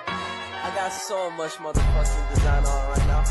I got so much motherfucking design on right now.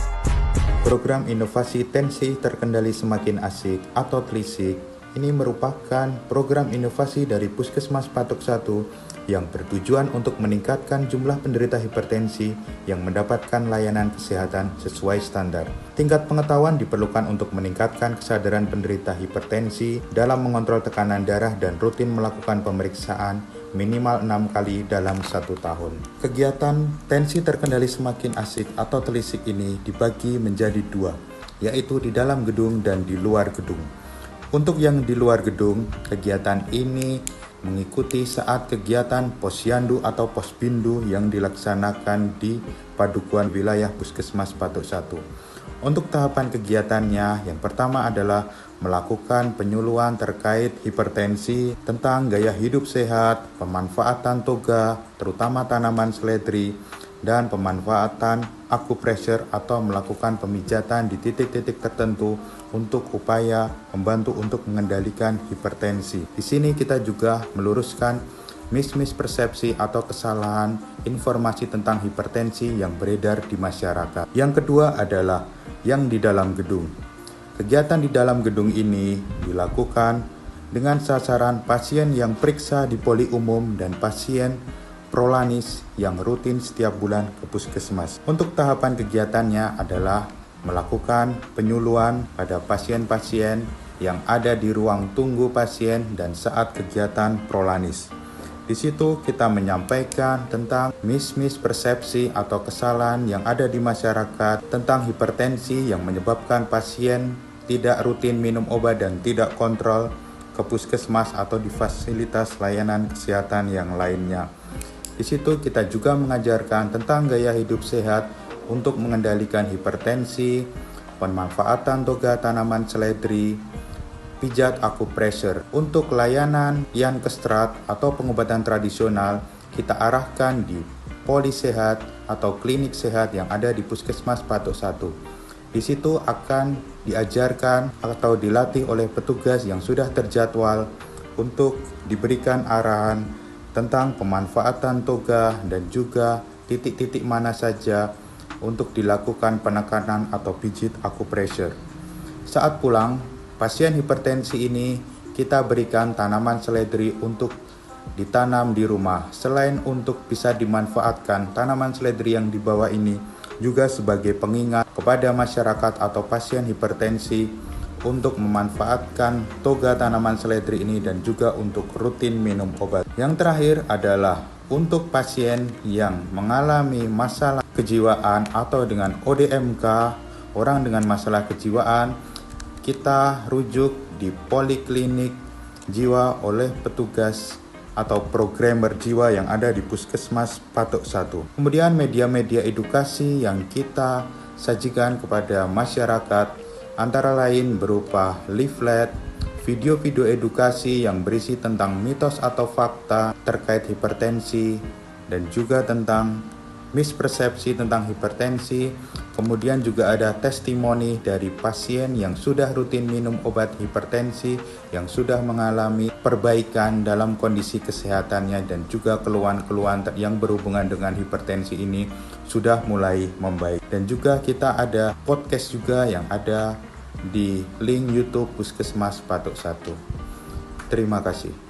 Program inovasi tensi terkendali semakin asik atau TLISIK ini merupakan program inovasi dari Puskesmas Patok 1 yang bertujuan untuk meningkatkan jumlah penderita hipertensi yang mendapatkan layanan kesehatan sesuai standar. Tingkat pengetahuan diperlukan untuk meningkatkan kesadaran penderita hipertensi dalam mengontrol tekanan darah dan rutin melakukan pemeriksaan minimal 6 kali dalam 1 tahun. Kegiatan tensi terkendali semakin asik atau TLISIK ini dibagi menjadi 2, yaitu di dalam gedung dan di luar gedung. Untuk yang di luar gedung, kegiatan ini mengikuti saat kegiatan posyandu atau posbindu yang dilaksanakan di Padukuhan Wilayah Puskesmas Patok 1. Untuk tahapan kegiatannya, yang pertama adalah melakukan penyuluhan terkait hipertensi, tentang gaya hidup sehat, pemanfaatan toga, terutama tanaman seledri, dan pemanfaatan akupressure atau melakukan pemijatan di titik-titik tertentu untuk upaya membantu untuk mengendalikan hipertensi. Di sini kita juga meluruskan mispersepsi atau kesalahan informasi tentang hipertensi yang beredar di masyarakat. Yang kedua adalah yang di dalam gedung. Kegiatan di dalam gedung ini dilakukan dengan sasaran pasien yang periksa di poli umum dan pasien prolanis yang rutin setiap bulan ke puskesmas. Untuk tahapan kegiatannya adalah melakukan penyuluhan pada pasien-pasien yang ada di ruang tunggu pasien dan saat kegiatan prolanis. Di situ kita menyampaikan tentang mispersepsi atau kesalahan yang ada di masyarakat tentang hipertensi yang menyebabkan pasien tidak rutin minum obat dan tidak kontrol ke puskesmas atau di fasilitas layanan kesehatan yang lainnya. Di situ kita juga mengajarkan tentang gaya hidup sehat untuk mengendalikan hipertensi, pemanfaatan toga tanaman seledri, pijat akupressure. Untuk layanan yang kestrat atau pengobatan tradisional, kita arahkan di poli sehat atau klinik sehat yang ada di Puskesmas Patok 1. Di situ akan diajarkan atau dilatih oleh petugas yang sudah terjadwal untuk diberikan arahan tentang pemanfaatan toga dan juga titik-titik mana saja untuk dilakukan penekanan atau pijit akupressure. Saat pulang, pasien hipertensi ini kita berikan tanaman seledri untuk ditanam di rumah. Selain untuk bisa dimanfaatkan, tanaman seledri yang dibawa ini juga sebagai pengingat kepada masyarakat atau pasien hipertensi untuk memanfaatkan toga tanaman seledri ini dan juga untuk rutin minum obat. Yang terakhir adalah untuk pasien yang mengalami masalah kejiwaan atau dengan ODMK, orang dengan masalah kejiwaan, kita rujuk di poliklinik jiwa oleh petugas atau programmer jiwa yang ada di Puskesmas Patok 1. Kemudian media-media edukasi yang kita sajikan kepada masyarakat antara lain berupa leaflet, video-video edukasi yang berisi tentang mitos atau fakta terkait hipertensi dan juga tentang mispersepsi tentang hipertensi. Kemudian juga ada testimoni dari pasien yang sudah rutin minum obat hipertensi, yang sudah mengalami perbaikan dalam kondisi kesehatannya dan juga keluhan-keluhan yang berhubungan dengan hipertensi ini sudah mulai membaik. Dan juga kita ada podcast juga yang ada di link YouTube Puskesmas Patok 1. Terima kasih.